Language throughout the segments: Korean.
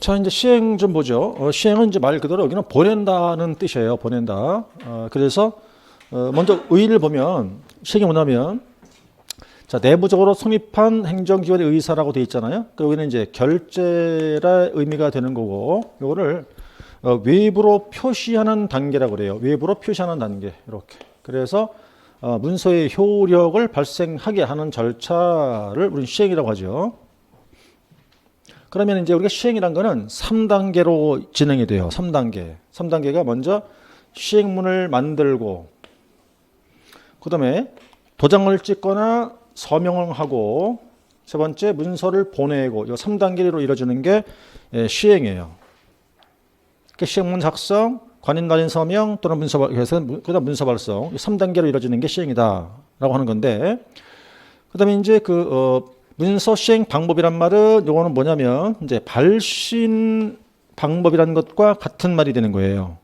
자, 이제 시행 좀 보죠. 시행은 이제 말 그대로 여기는 보낸다는 뜻이에요. 보낸다. 그래서 먼저 의의를 보면 시행이 뭐냐면, 자, 내부적으로 성립한 행정기관의 의사라고 되어 있잖아요. 여기는 이제 결재라 의미가 되는 거고, 이거를 외부로 표시하는 단계라고 그래요. 외부로 표시하는 단계. 이렇게. 그래서 문서의 효력을 발생하게 하는 절차를 우리는 시행이라고 하죠. 그러면 이제 우리가 시행이란 거는 3단계로 진행이 돼요. 3단계. 3단계가 먼저 시행문을 만들고, 그 다음에 도장을 찍거나 서명을 하고, 세 번째 문서를 보내고, 이 3단계로 이루어지는 게 시행이에요. 시행문 작성, 관인 날인 서명 또는 문서, 그다음 문서 발송, 3단계로 이루어지는 게 시행이다라고 하는 건데, 그다음에 이제 문서 시행 방법이란 말은 요거는 뭐냐면 이제 발신 방법이라는 것과 같은 말이 되는 거예요.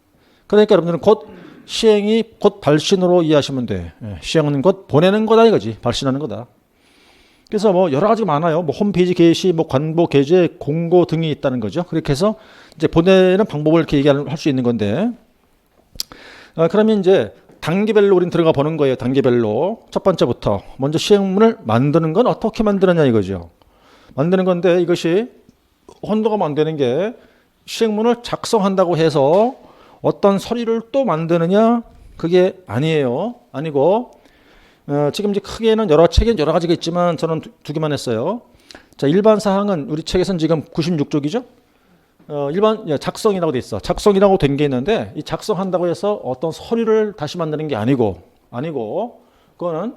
그러니까 여러분들은 곧 시행이 곧 발신으로 이해하시면 돼. 시행은 곧 보내는 거다 이거지. 발신하는 거다. 그래서 뭐 여러 가지 많아요. 뭐 홈페이지 게시, 뭐 관보, 게재, 공고 등이 있다는 거죠. 그렇게 해서 이제 보내는 방법을 이렇게 얘기할 수 있는 건데, 그러면 이제 단계별로 우린 들어가 보는 거예요. 단계별로. 첫 번째부터 먼저 시행문을 만드는 건 어떻게 만드느냐 이거죠. 만드는 건데 이것이 혼동하면 안 되는 게, 시행문을 작성한다고 해서 어떤 서류를 또 만드느냐, 그게 아니에요. 아니고, 지금 이제 크게는 책에는 여러 가지가 있지만 저는 두 개만 했어요. 자, 일반 사항은 우리 책에서는 지금 96쪽이죠. 일반 작성이라고 돼 있어. 작성이라고 된 게 있는데, 이 작성한다고 해서 어떤 서류를 다시 만드는 게 아니고 그거는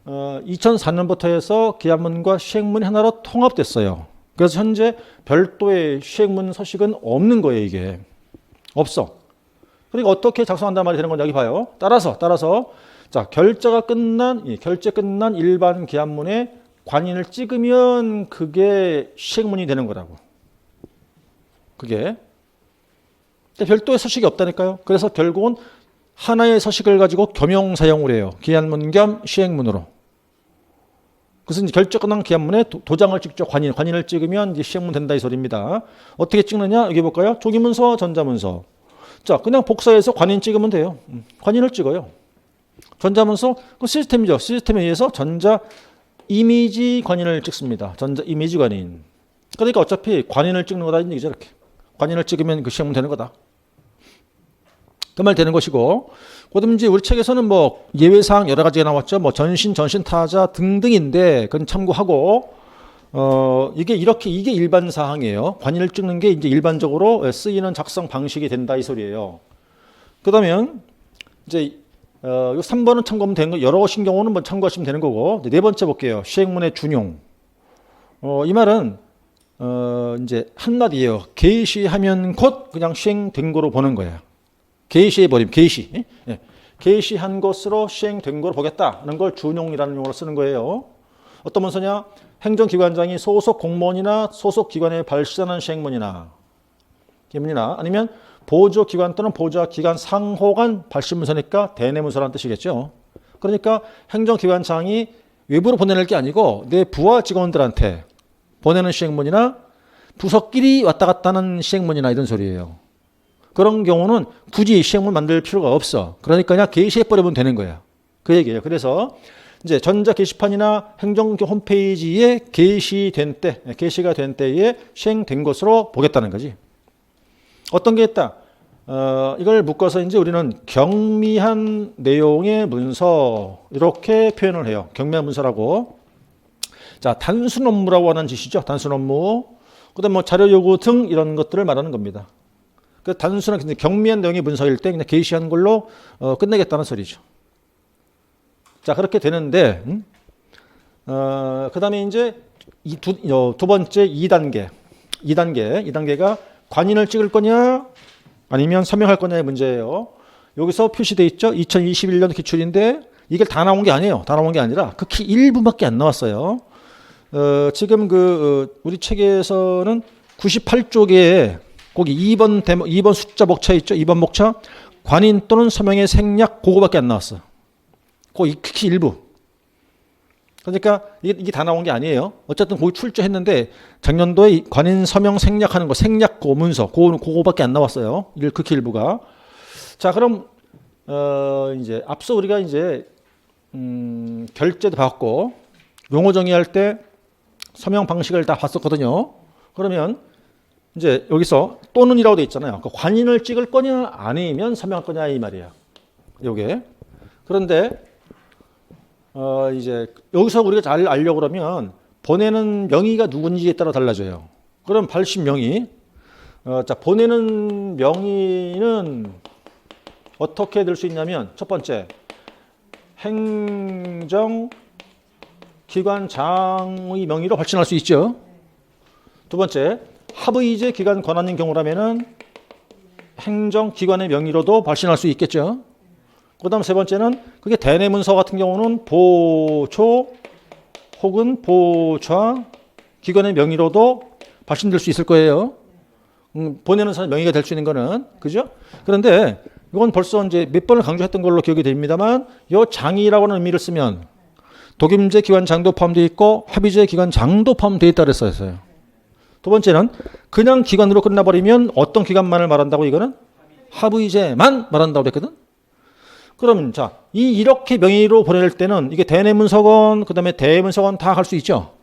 2004년부터 해서 기한문과 시행문이 하나로 통합됐어요. 그래서 현재 별도의 시행문 서식은 없는 거예요. 이게 없어. 그러니까 어떻게 작성한단 말이 되는 건지 여기 봐요. 따라서 자, 결제 끝난 일반 기한문에 관인을 찍으면 그게 시행문이 되는 거라고. 그게 별도의 서식이 없다니까요. 그래서 결국은 하나의 서식을 가지고 겸용 사용을 해요. 기한문 겸 시행문으로. 그래서 이제 결제 끝난 기한문에 도장을 찍죠. 관인을 찍으면 이제 시행문 된다 이 소리입니다. 어떻게 찍느냐? 여기 볼까요? 조기문서, 전자문서. 자, 그냥 복사해서 관인 찍으면 돼요. 관인을 찍어요. 전자문서 그 시스템이죠. 시스템에 의해서 전자 이미지 관인을 찍습니다. 전자 이미지 관인. 그러니까 어차피 관인을 찍는 거다 이제 이렇게. 관인을 찍으면 그 시행문 되는 거다. 그 말 되는 것이고, 그다음 이제 우리 책에서는 뭐 예외사항 여러 가지가 나왔죠. 뭐 전신 타자 등등인데 그건 참고하고, 이게 일반 사항이에요. 관인을 찍는 게 이제 일반적으로 쓰이는 작성 방식이 된다 이 소리예요. 그다음에 이제 요 3번은 참고하면 되는 거, 여러신 경우는 뭐 참고하시면 되는 거고, 네 번째 볼게요. 시행문의 준용. 이 말은 이제 한마디예요. 게시하면 곧 그냥 시행된 거로 보는 거야. 게시해버리면 게시한 것으로 시행된 거로 보겠다는 걸 준용이라는 용어로 쓰는 거예요. 어떤 문서냐? 행정기관장이 소속 공무원이나 소속 기관에 발신하는 시행문이나 아니면 보조기관 또는 보조기관 상호 간 발신문서니까 대내문서라는 뜻이겠죠. 그러니까 행정기관장이 외부로 보내는 게 아니고 내 부하 직원들한테 보내는 시행문이나 부서끼리 왔다 갔다 하는 시행문이나 이런 소리예요. 그런 경우는 굳이 시행문 만들 필요가 없어. 그러니까 그냥 게시해버리면 되는 거야. 그 얘기예요. 그래서 이제 전자 게시판이나 행정기 홈페이지에 게시가 된 때에 시행된 것으로 보겠다는 거지. 어떤 게 있다? 이걸 묶어서 이제 우리는 경미한 내용의 문서 이렇게 표현을 해요. 경미한 문서라고. 자, 단순 업무라고 하는 짓이죠. 단순 업무. 그다음 뭐 자료 요구 등 이런 것들을 말하는 겁니다. 그 단순한 경미한 내용의 문서일 때 그냥 게시한 걸로 끝내겠다는 소리죠. 자, 그렇게 되는데, 그다음에 이제 두 번째 2단계가 관인을 찍을 거냐 아니면 서명할 거냐의 문제예요. 여기서 표시돼 있죠. 2021년 기출인데 이게 다 나온 게 아니에요. 다 나온 게 아니라 극히 일부밖에 안 나왔어요. 지금 우리 책에서는 98쪽에 거기 2번 숫자 목차 있죠. 2번 목차. 관인 또는 서명의 생략 그거밖에 안 나왔어. 극히 일부. 그러니까 이게 다 나온 게 아니에요. 어쨌든 거기 출제했는데 작년도에 관인 서명 생략하는 거, 생략고 문서 그거밖에 안 나왔어요. 극히 일부가. 자, 그럼 이제 앞서 우리가 이제 결제도 봤고 용어 정의할 때 서명 방식을 다 봤었거든요. 그러면 이제 여기서 또는이라고 돼 있잖아요. 그 관인을 찍을 거냐 아니면 서명할 거냐 이 말이야. 요게. 그런데 이제 여기서 우리가 잘 알려고 그러면 보내는 명의가 누군지에 따라 달라져요. 그럼 발신 명의. 자, 보내는 명의는 어떻게 될 수 있냐면 첫 번째 행정기관장의 명의로 발신할 수 있죠. 두 번째 합의제 기관 권한인 경우라면은 행정기관의 명의로도 발신할 수 있겠죠. 그다음 세 번째는 그게 대내문서 같은 경우는 보초 혹은 보좌 기관의 명의로도 발신될 수 있을 거예요. 보내는 사람 명의가 될 수 있는 거는 그죠? 그런데 이건 벌써 이제 몇 번을 강조했던 걸로 기억이 됩니다만 요 장이라고 하는 의미를 쓰면 독임제 기관장도 포함되어 있고 합의제 기관장도 포함되어 있다 그랬어요. 두 번째는 그냥 기관으로 끝나버리면 어떤 기관만을 말한다고 이거는 합의제만 말한다고 그랬거든. 그럼 자, 이렇게 명의로 보낼 때는 이게 대내문서건 그다음에 대문서건 다 할 수 있죠.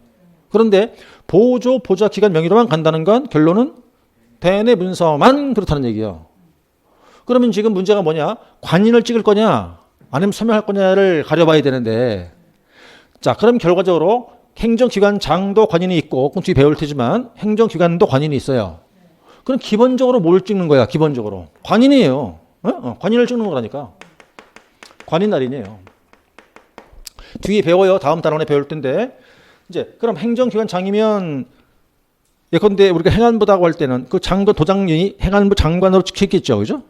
그런데 보조 보좌 기관 명의로만 간다는 건 결론은 대내문서만 그렇다는 얘기예요. 그러면 지금 문제가 뭐냐? 관인을 찍을 거냐 아니면 서명할 거냐를 가려봐야 되는데 자, 그럼 결과적으로 행정기관장도 관인이 있고 그건 뒤에 배울 테지만 행정기관도 관인이 있어요. 그럼 기본적으로 뭘 찍는 거야? 기본적으로 관인이에요. 관인을 찍는 거라니까. 관인 날인이에요. 뒤에 배워요. 다음 단원에 배울 텐데 이제 그럼 행정기관장이면 예컨대 우리가 행안부라고 할 때는 그 장관 도장이 행안부 장관으로 찍혔겠죠, 그죠?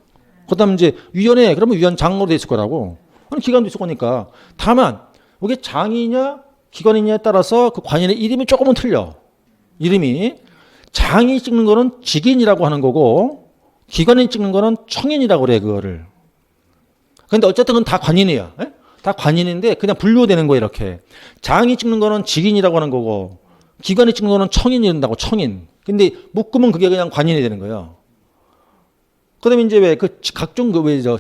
그다음 이제 위원회 그러면 위원장으로 돼 있을 거라고. 기관도 있을 거니까. 다만 이게 장이냐 기관이냐에 따라서 그 관인의 이름이 조금은 틀려. 이름이 장이 찍는 거는 직인이라고 하는 거고 기관이 찍는 거는 청인이라고 그래 그거를. 근데 어쨌든 그건 다 관인이야. 에? 다 관인인데 그냥 분류되는 거예요 이렇게. 장이 찍는 거는 직인이라고 하는 거고 기관이 찍는 거는 청인이 된다고 청인. 근데 묶으면 그게 그냥 관인이 되는 거예요. 그다음에 이제 왜 그 각종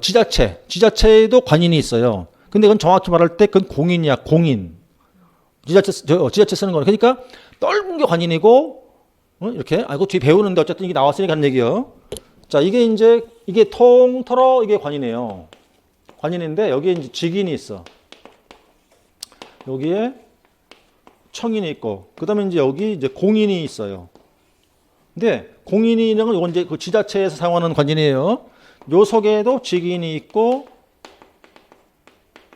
지자체에도 관인이 있어요. 근데 그건 정확히 말할 때 그건 공인이야 공인. 지자체 쓰는 거는 그러니까 넓은 게 관인이고 이렇게 그 뒤에 배우는데 어쨌든 이게 나왔으니까 한 얘기요. 자, 이게 통틀어 이게 관인이에요. 관인인데 여기에 이제 직인이 있어. 여기에 청인이 있고, 그다음에 이제 여기 이제 공인이 있어요. 근데 공인이는 이건 이제 그 지자체에서 사용하는 관인이에요. 요 속에도 직인이 있고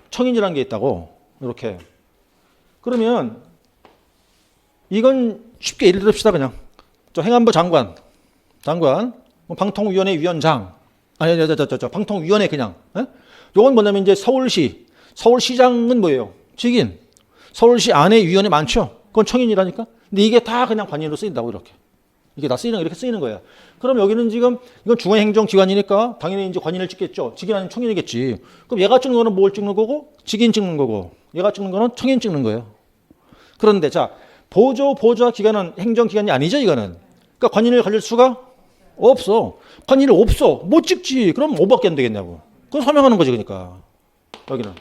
청인이라는 게 있다고 이렇게. 그러면 이건 쉽게 예를 들읍시다 그냥. 저 행안부 장관, 방통위원회 위원장, 방통위원회 그냥. 요건 뭐냐면 이제 서울시장은 뭐예요? 직인. 서울시 안에 위원회 많죠? 그건 청인이라니까? 근데 이게 다 그냥 관인으로 쓰인다고 이렇게. 이게 다 이렇게 쓰이는 거야. 그럼 여기는 지금 이건 중앙행정기관이니까 당연히 이제 관인을 찍겠죠. 직인 아니면 청인이겠지. 그럼 얘가 찍는 거는 뭘 찍는 거고? 직인 찍는 거고. 얘가 찍는 거는 청인 찍는 거예요. 그런데 자, 보조와 기관은 행정기관이 아니죠, 이거는. 그러니까 관인을 가질 수가 없어. 관인이 없어. 못 찍지. 그럼 뭐밖에 안 되겠냐고. 그건 서명하는 거지, 그러니까. 여기는.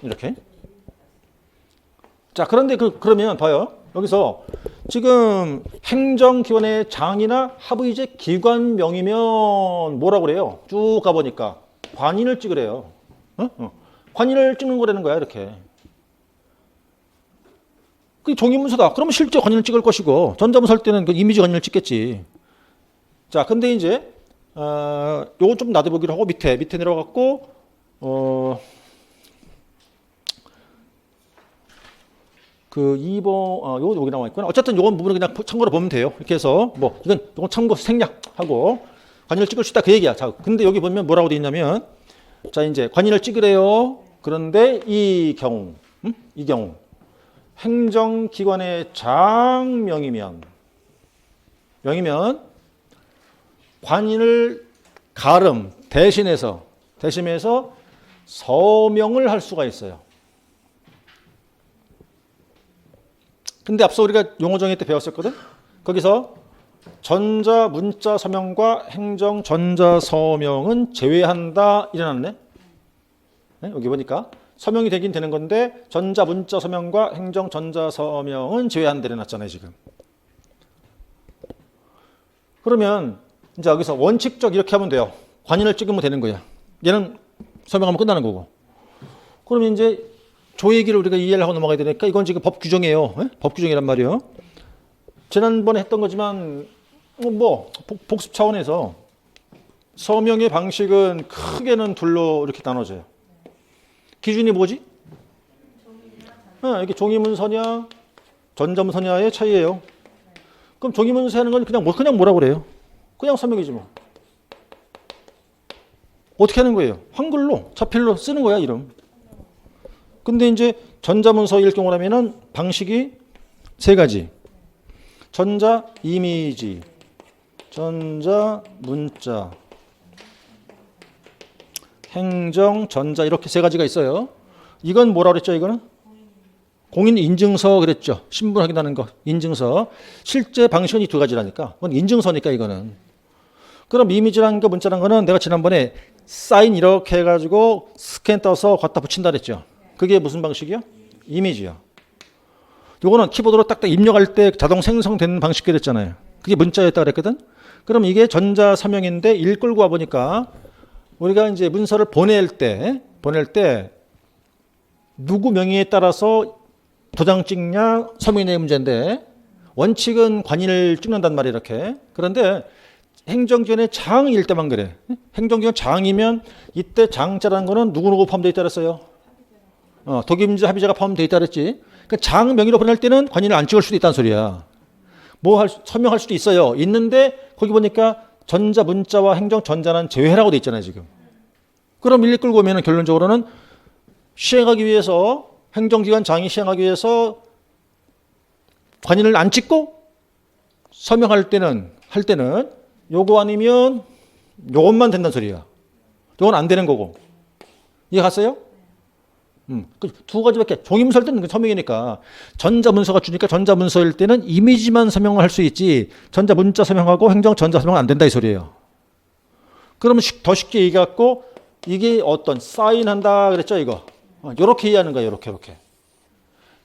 이렇게. 자, 그런데 그러면 봐요. 여기서 지금 행정기관의 장이나 합의제 기관명이면 뭐라고 그래요? 쭉 가보니까 관인을 찍으래요. 관인을 찍는 거라는 거야, 이렇게. 그게 종이문서다. 그러면 실제 관인을 찍을 것이고 전자문서 할 때는 그 이미지 관인을 찍겠지. 자, 근데 이제 요건 좀 놔둬보기로 하고 밑에 내려갔고 그 2번 요거 여기 나와 있구나. 어쨌든 요건 부분은 그냥 참고로 보면 돼요. 이렇게 해서 뭐 이건 참고 생략하고 관인을 찍을 수 있다 그 얘기야. 자, 근데 여기 보면 뭐라고 돼 있냐면 자, 이제 관인을 찍으래요. 그런데 이 경우 행정기관의 장명이면 관인을 대신해서 서명을 할 수가 있어요. 근데 앞서 우리가 용어 정의 때 배웠었거든. 거기서 전자 문자 서명과 행정 전자 서명은 제외한다 일어났네. 네? 여기 보니까 서명이 되긴 되는 건데 전자 문자 서명과 행정 전자 서명은 제외한다 일어났잖아요 지금. 그러면 이제 여기서 원칙적 이렇게 하면 돼요. 관인을 찍으면 되는 거야. 얘는 서명하면 끝나는 거고. 그러면 이제 조 얘기를 우리가 이해를 하고 넘어가야 되니까 이건 지금 법 규정이에요. 네? 법 규정이란 말이에요. 지난번에 했던 거지만 복습 차원에서 서명의 방식은 크게는 둘로 이렇게 나눠져요. 기준이 뭐지? 이게 종이문서냐 전자문서냐의 차이예요. 그럼 종이문서 하는 건 그냥 뭐라 그래요? 그냥 서명이지 뭐. 어떻게 하는 거예요? 한글로 자필로 쓰는 거야 이름. 근데 이제 전자문서일 경우라면은 방식이 세 가지. 전자 이미지, 전자 문자, 행정 전자 이렇게 세 가지가 있어요. 이건 뭐라 그랬죠? 이거는 공인 인증서 그랬죠. 신분 확인하는 거 인증서. 실제 방식은 이 두 가지라니까. 그건 인증서니까 이거는. 그럼 이미지라는 거 문자라는 거는 내가 지난번에 사인 이렇게 해가지고 스캔 떠서 갖다 붙인다 그랬죠. 그게 무슨 방식이야? 이미지야. 요거는 키보드로 딱딱 입력할 때 자동 생성되는 방식 그랬잖아요. 그게 문자였다 그랬거든. 그럼 이게 전자 서명인데 일 끌고 와 보니까 우리가 이제 문서를 보낼 때 누구 명의에 따라서 도장 찍냐 서명의 문제인데 원칙은 관인을 찍는단 말이에요 이렇게. 그런데 행정기관의 장일 때만 그래. 행정기관 장이면 이때 장자라는 거는 누구누구 포함되어 있다 그랬어요. 독임자 합의자가 포함되어 있다 그랬지. 그러니까 장 명의로 보낼 때는 관인을 안 찍을 수도 있다는 소리야. 서명할 수도 있어요. 있는데 거기 보니까 전자 문자와 행정 전자는 제외라고 돼 있잖아요 지금. 그럼 일리 끌고 오면 결론적으로는 시행하기 위해서 행정기관 장이 시행하기 위해서 관인을 안 찍고 서명할 때는 요거 아니면 요것만 된다는 소리야. 요건 안 되는 거고. 이해 갔어요? 두 가지밖에. 종이문서일 때는 서명이니까 전자문서가 주니까 전자문서일 때는 이미지만 서명을 할 수 있지 전자문자 서명하고 행정 전자 서명은 안 된다 이 소리예요. 그러면 더 쉽게 얘기해갖고 이게 어떤 사인한다 그랬죠 이거. 요렇게 이해하는 거예요. 요렇게.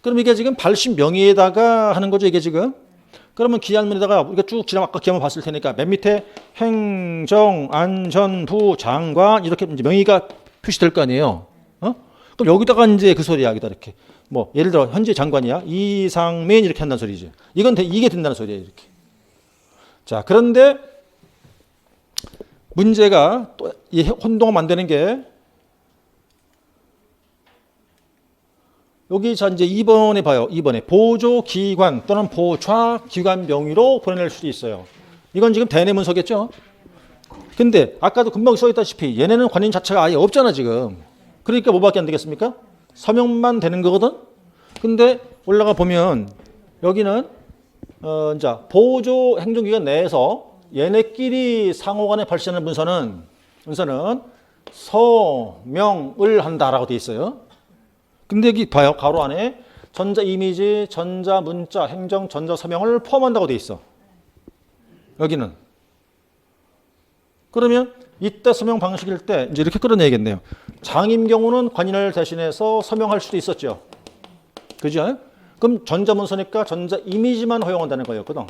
그럼 이게 지금 발신 명의에다가 하는 거죠 이게 지금. 그러면 기한문에다가 우리가 쭉 지나면 아까 기한문 봤을 테니까 맨 밑에 행정 안전부 장관 이렇게 이제 명의가 표시될 거 아니에요. 그럼 여기다가 이제 그 소리야. 여기다 이렇게. 예를 들어, 현재 장관이야. 이상민 이렇게 한다는 소리지. 이게 된다는 소리야. 이렇게. 자, 그런데 문제가 또 이 혼동을 만드는 게 여기 자 이제 2번에 봐요. 2번에 보조기관 또는 보좌기관 명의로 보내낼 수도 있어요. 이건 지금 대내문서겠죠. 근데 아까도 금방 써있다시피 얘네는 관인 자체가 아예 없잖아 지금. 그러니까 뭐밖에 안 되겠습니까? 서명만 되는 거거든. 근데 올라가 보면 여기는 이제 보조 행정기관 내에서 얘네끼리 상호간에 발생하는 문서는 서명을 한다라고 돼 있어요. 근데 여기 봐요. 가로 안에 전자 이미지, 전자 문자, 행정 전자 서명을 포함한다고 돼 있어. 여기는. 그러면 이때 서명 방식일 때 이제 이렇게 끌어내야겠네요. 장임 경우는 관인을 대신해서 서명할 수도 있었죠. 그죠? 그럼 전자문서니까 전자 이미지만 허용한다는 거였거든.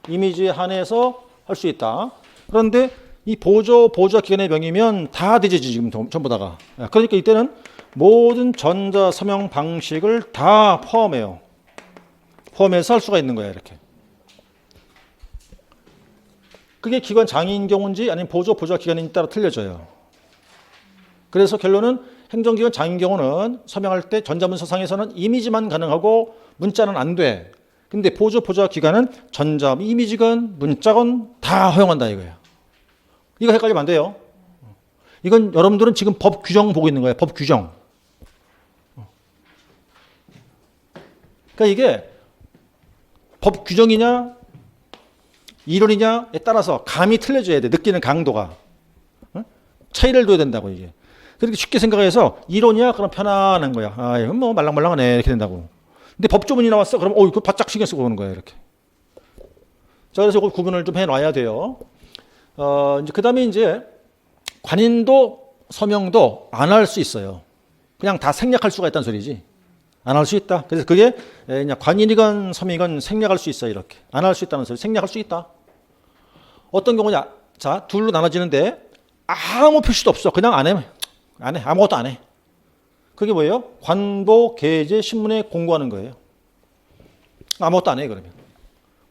이미지에 한해서 할 수 있다. 그런데 이 보조 기관의 명이면 다 되지 지금 전부 다가. 그러니까 이때는 모든 전자 서명 방식을 다 포함해요. 포함해서 할 수가 있는 거야 이렇게. 그게 기관 장인 경우인지 아니면 보좌 기관에 따라 틀려져요. 그래서 결론은 행정기관 장인 경우는 서명할 때 전자문서상에서는 이미지만 가능하고 문자는 안 돼. 근데 보좌 기관은 전자 이미지건 문자건 다 허용한다 이거예요. 이거 헷갈리면 안 돼요. 이건 여러분들은 지금 법 규정 보고 있는 거예요. 법 규정. 그러니까 이게 법 규정이냐 이론이냐에 따라서 감이 틀려져야 돼. 느끼는 강도가. 차이를 둬야 된다고 이게. 그렇게 쉽게 생각해서 이론이야? 그럼 편안한 거야. 이건 말랑말랑하네. 이렇게 된다고. 근데 법조문이 나왔어. 그럼 이거 바짝 신경 쓰고 오는 거예요. 이렇게. 자, 그래서 이거 구분을 좀 해놔야 돼요. 이제 그 다음에 이제 관인도 서명도 안 할 수 있어요. 그냥 다 생략할 수가 있다는 소리지. 안 할 수 있다. 그래서 그게 그냥 관인이건 서명이건 생략할 수 있어요. 이렇게. 안 할 수 있다는 소리. 생략할 수 있다. 어떤 경우냐. 자, 둘로 나눠지는데 아무 표시도 없어. 그냥 안 해. 안 해. 아무것도 안 해. 그게 뭐예요? 관보, 계제, 신문에 공고하는 거예요. 아무것도 안 해, 그러면.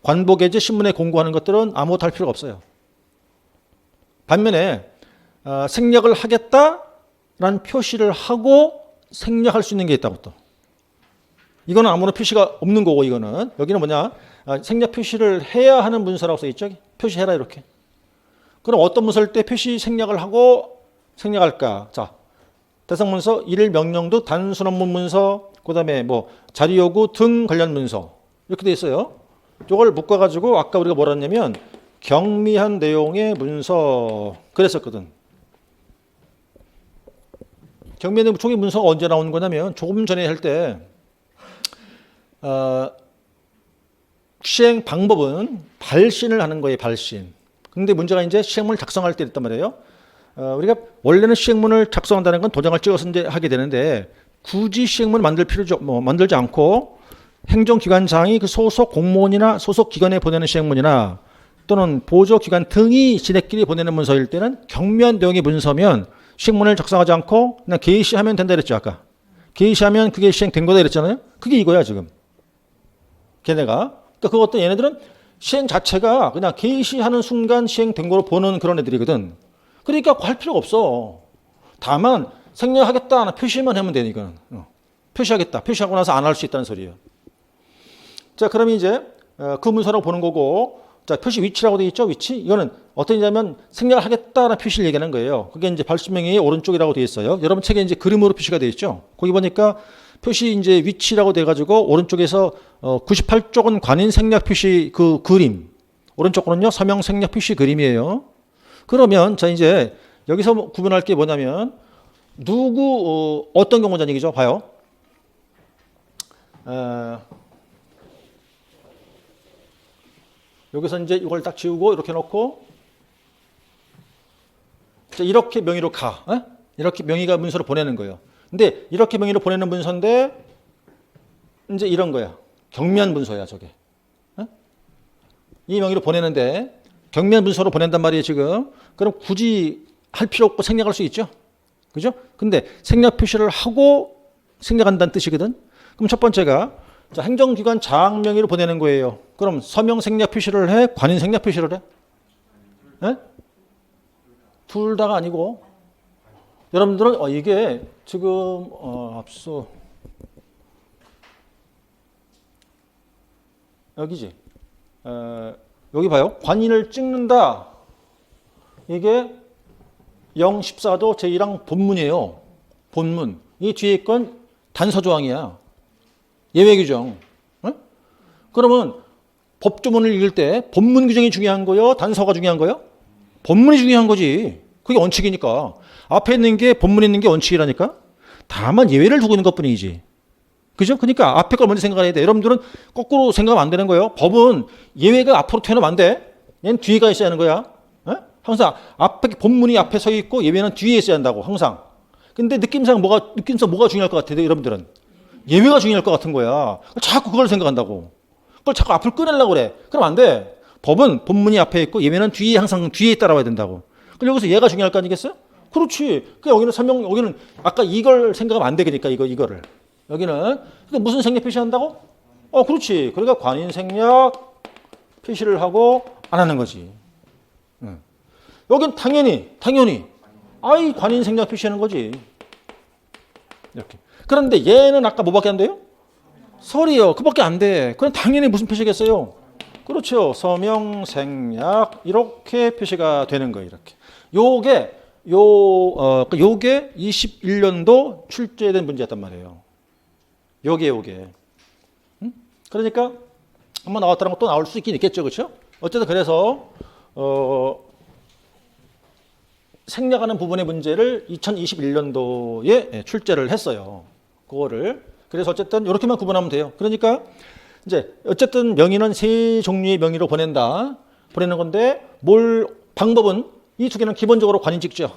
관보, 계제, 신문에 공고하는 것들은 아무것도 할 필요가 없어요. 반면에 생략을 하겠다라는 표시를 하고 생략할 수 있는 게 있다고 또. 이거는 아무런 표시가 없는 거고 이거는. 여기는 뭐냐. 생략 표시를 해야 하는 문서라고 써있죠. 표시해라 이렇게. 그럼 어떤 문서일 때 표시 생략을 하고 생략할까. 자, 대상문서, 일일 명령도 단순 업무 문서, 그 다음에 뭐 자료 요구 등 관련 문서 이렇게 돼 있어요. 이걸 묶어가지고 아까 우리가 뭐라 했냐면 경미한 내용의 문서 그랬었거든. 경미한 내용 총의 문서가 언제 나오는 거냐면 조금 전에 할 때 시행 방법은 발신을 하는 거예요. 발신. 근데 문제가 이제 시행문을 작성할 때 있단 말이에요. 우리가 원래는 시행문을 작성한다는 건 도장을 찍어서 이제 하게 되는데 굳이 시행문을 만들지 않고 행정기관장이 그 소속 공무원이나 소속 기관에 보내는 시행문이나 또는 보조기관 등이 지네끼리 보내는 문서일 때는 경미한 내용의 문서면 시행문을 작성하지 않고 그냥 게시하면 된다 그랬죠. 아까. 게시하면 그게 시행된 거다 그랬잖아요. 그게 이거야 지금. 걔네가. 그러니까 그것도 얘네들은 시행 자체가 그냥 게시하는 순간 시행된 거로 보는 그런 애들이거든. 그러니까 할 필요가 없어. 다만 생략하겠다 표시만 하면 되니까. 표시하겠다. 표시하고 나서 안 할 수 있다는 소리예요. 자, 그럼 이제 그 문서라고 보는 거고, 자, 표시 위치라고 되어 있죠. 위치. 이거는 어떤 의미냐면 생략을 하겠다는 표시를 얘기하는 거예요. 그게 이제 발신명의 오른쪽이라고 되어 있어요. 여러분 책에 이제 그림으로 표시가 되어 있죠. 거기 보니까 표시 이제 위치라고 돼 가지고 오른쪽에서 98쪽은 관인 생략 표시 그 그림. 오른쪽 거는요. 서명 생략 표시 그림이에요. 그러면 자 이제 여기서 구분할 게 뭐냐면 어떤 경우냐는 얘기죠. 봐요. 여기서 이제 이걸 딱 지우고 이렇게 놓고 이렇게 명의로 가. 이렇게 명의가 문서로 보내는 거예요. 근데 이렇게 명의로 보내는 문서인데 이제 이런 거야. 경미한 문서야 저게. 이 명의로 보내는데 경미한 문서로 보낸단 말이에요 지금. 그럼 굳이 할 필요 없고 생략할 수 있죠. 그죠? 근데 생략 표시를 하고 생략한다는 뜻이거든. 그럼 첫 번째가 자, 행정기관 장 명의로 보내는 거예요. 그럼 서명 생략 표시를 해? 관인 생략 표시를 해? 둘 다가 아니고 여러분들은 이게 지금 앞서 여기지. 여기 봐요. 관인을 찍는다. 이게 014도 제1항 본문이에요. 본문. 이 뒤에 건 단서 조항이야. 예외 규정. 그러면 법조문을 읽을 때 본문 규정이 중요한 거요? 단서가 중요한 거요? 본문이 중요한 거지. 그게 원칙이니까. 앞에 있는 게 본문에 있는 게 원칙이라니까. 다만 예외를 두고 있는 것뿐이지. 그죠? 그러니까 앞에 걸 먼저 생각해야 돼. 여러분들은 거꾸로 생각하면 안 되는 거예요. 법은 예외가 앞으로 튀어나오면 안 돼. 얘는 뒤에가 있어야 하는 거야. 항상 앞에 본문이 앞에 서 있고 예외는 뒤에 있어야 한다고. 항상. 근데 느낌상 뭐가 중요할 것 같아요, 여러분들은? 예외가 중요할 것 같은 거야. 자꾸 그걸 생각한다고. 그걸 자꾸 앞을 꺼내려고 그래. 그럼 안 돼. 법은 본문이 앞에 있고 예외는 뒤에 항상 뒤에 따라와야 된다고. 그럼 여기서 얘가 중요할 거 아니겠어요? 그렇지. 그 여기는 아까 이걸 생각하면 안 돼. 그러니까 이거를. 여기는 그러니까 무슨 생략 표시한다고? 그렇지. 그러니까 관인 생략 표시를 하고 안 하는 거지. 여긴 당연히 관인 생략 표시하는 거지. 이렇게. 그런데 얘는 아까 뭐밖에 안 돼요? 설이요. 그밖에 안 돼. 그럼 당연히 무슨 표시겠어요? 그렇죠. 서명 생략 이렇게 표시가 되는 거예요. 이렇게. 요게 21년도 출제된 문제였단 말이에요. 요게. 그러니까 한번 나왔다는 것도 나올 수 있긴 있겠죠. 그렇죠? 어쨌든 그래서 생략하는 부분의 문제를 2021년도에 출제를 했어요. 그거를. 그래서 어쨌든 이렇게만 구분하면 돼요. 그러니까 이제 어쨌든 명의는 세 종류의 명의로 보내는 건데 방법은 이 두 개는 기본적으로 관인 찍죠.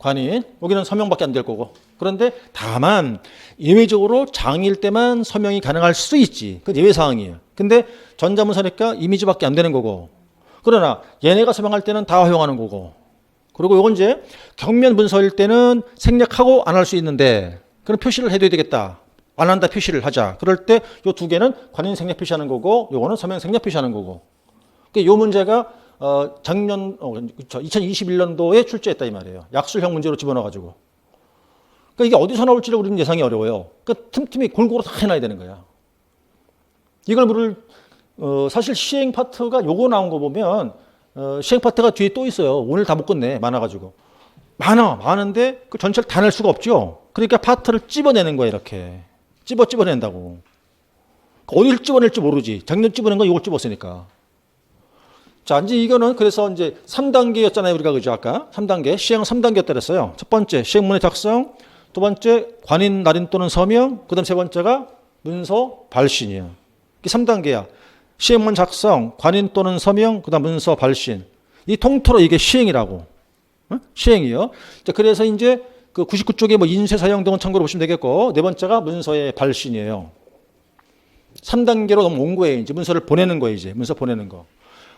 관인. 여기는 서명밖에 안 될 거고. 그런데 다만 예외적으로 장일 때만 서명이 가능할 수 있지. 그건 예외 사항이에요. 근데 전자문서니까 이미지밖에 안 되는 거고. 그러나 얘네가 서명할 때는 다 허용하는 거고. 그리고 요건 이제 경면 문서일 때는 생략하고 안 할 수 있는데 그런 표시를 해둬야 되겠다. 안 한다 표시를 하자. 그럴 때 요 두 개는 관인 생략 표시하는 거고 요거는 서명 생략 표시하는 거고. 그러니까 요 문제가 작년 2021년도에 출제했다 이 말이에요. 약술형 문제로 집어넣어가지고. 그러니까 이게 어디서 나올지를 우리는 예상이 어려워요. 그러니까 틈틈이 골고루 다 해놔야 되는 거야. 이걸 사실 시행 파트가 요거 나온 거 보면 시행 파트가 뒤에 또 있어요. 오늘 다 못 끝내. 많아가지고. 많은데 그 전체를 다 낼 수가 없죠. 그러니까 파트를 찝어내는 거야 이렇게. 찝어낸다고. 어디를 찝어낼지 모르지. 작년 찝어낸 거 이걸 찝었으니까. 자, 이제 이거는 그래서 이제 3단계였잖아요. 우리가 그죠? 아까 3단계. 시행 3단계였다 그랬어요. 첫 번째, 시행문의 작성. 두 번째, 관인, 날인 또는 서명. 그 다음 세 번째가 문서 발신이에요. 이게 3단계야. 시행문 작성, 관인 또는 서명, 그 다음 문서 발신. 이 통틀어 이게 시행이라고. 시행이요. 자, 그래서 이제 그 99쪽에 뭐 인쇄 사용 등은 참고로 보시면 되겠고, 네 번째가 문서의 발신이에요. 3단계로 넘어온 거예요. 이제 문서를 보내는 거예요. 이제 문서 보내는 거.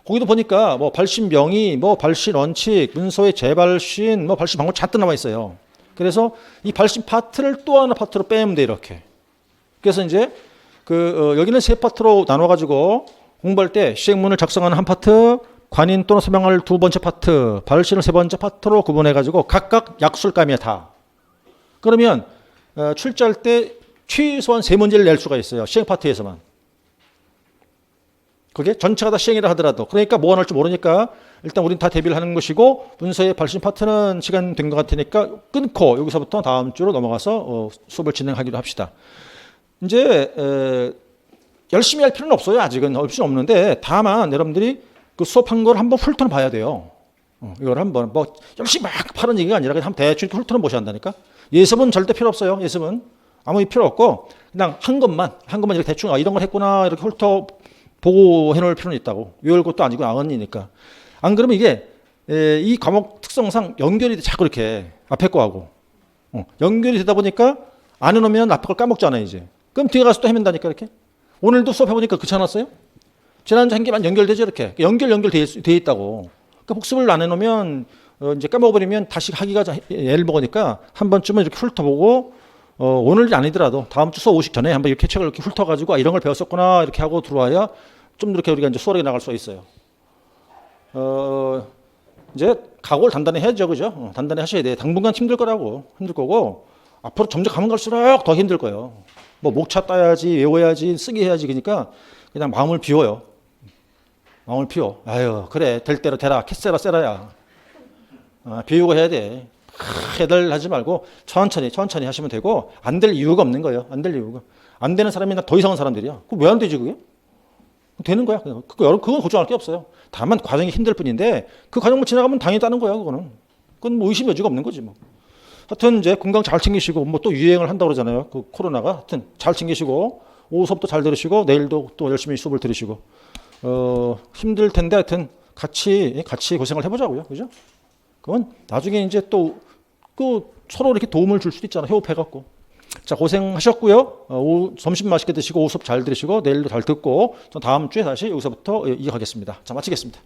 거기도 보니까 뭐 발신 명의, 뭐 발신 원칙, 문서의 재발신, 뭐 발신 방법 잔뜩 남아 있어요. 그래서 이 발신 파트를 또 하나 파트로 빼면 돼 이렇게. 그래서 이제 여기는 세 파트로 나눠가지고 공부할 때 시행문을 작성하는 한 파트, 관인 또는 서명할 두 번째 파트, 발신을 세 번째 파트로 구분해가지고 각각 약술감이야 다. 그러면 출제할 때 최소한 세 문제를 낼 수가 있어요. 시행 파트에서만. 그게 전체가 다 시행이라 하더라도. 그러니까 뭐가 나올지 모르니까 일단 우린 다 대비를 하는 것이고 문서의 발신 파트는 시간 된 것 같으니까 끊고 여기서부터 다음 주로 넘어가서 수업을 진행하기로 합시다. 이제 열심히 할 필요는 없어요. 아직은 option 없는데 다만 여러분들이 그 수업한 걸 한번 훑어는 봐야 돼요. 이걸 한번 뭐 열심히 막 파는 얘기가 아니라 그냥 한번 대충 훑어는 보셔야 한다니까. 예습은 절대 필요 없어요. 예습은 아무 필요 없고 그냥 한 것만 이렇게 대충 이런 걸 했구나 이렇게 훑어 보고 해놓을 필요는 있다고. 외울 것도 아니고 악언이니까. 안 그러면 이게 이 과목 특성상 연결이 자꾸 이렇게 앞에 거하고 연결이 되다 보니까 안 해놓으면 앞에 걸 까먹잖아요 이제. 그럼 뒤에 가서 또 헤맨다니까 이렇게. 오늘도 수업해보니까 그렇지 않았어요? 지난주 한 개만 연결되죠 이렇게. 연결돼 있다고. 그러니까 복습을 안 해놓으면 이제 까먹어버리면 다시 하기가 애를 먹으니까 한 번쯤은 이렇게 훑어보고 오늘 아니더라도 다음 주 수업 오시기 전에 한번 이렇게 책을 이렇게 훑어가지고 이런 걸 배웠었구나 이렇게 하고 들어와야 좀 이렇게 우리가 이제 수월하게 나갈 수가 있어요. 이제 각오를 단단히 해야죠, 그죠? 단단히 하셔야 돼. 당분간 힘들 거고 앞으로 점점 가면 갈수록 더 힘들 거예요. 뭐 목차 따야지, 외워야지, 쓰기 해야지 그러니까 그냥 마음을 비워요. 마음을 비워. 아유 그래 될 대로 되라 캐세라 세라야. 비우고 해야 돼. 해달 하지 말고 천천히 하시면 되고 안 될 이유가 없는 거예요. 안 될 이유가. 안 되는 사람이 더 이상한 사람들이야. 그거 왜 안 되지 그게? 되는 거야. 그건 걱정할 게 없어요. 다만 과정이 힘들 뿐인데 그 과정을 지나가면 당연히 따는 거야. 그건 뭐 의심 여지가 없는 거지 뭐. 하여튼 이제 건강 잘 챙기시고 뭐 또 유행을 한다고 그러잖아요. 그 코로나가. 하여튼 잘 챙기시고 오후 수업도 잘 들으시고 내일도 또 열심히 수업을 들으시고 힘들 텐데 하여튼 같이 고생을 해보자고요. 그죠? 그건 나중에 이제 또 서로 이렇게 도움을 줄 수도 있잖아. 협업해갖고. 자, 고생하셨고요. 점심 맛있게 드시고 오후 수업 잘 들으시고 내일도 잘 듣고 다음 주에 다시 여기서부터 이어가겠습니다. 자, 마치겠습니다.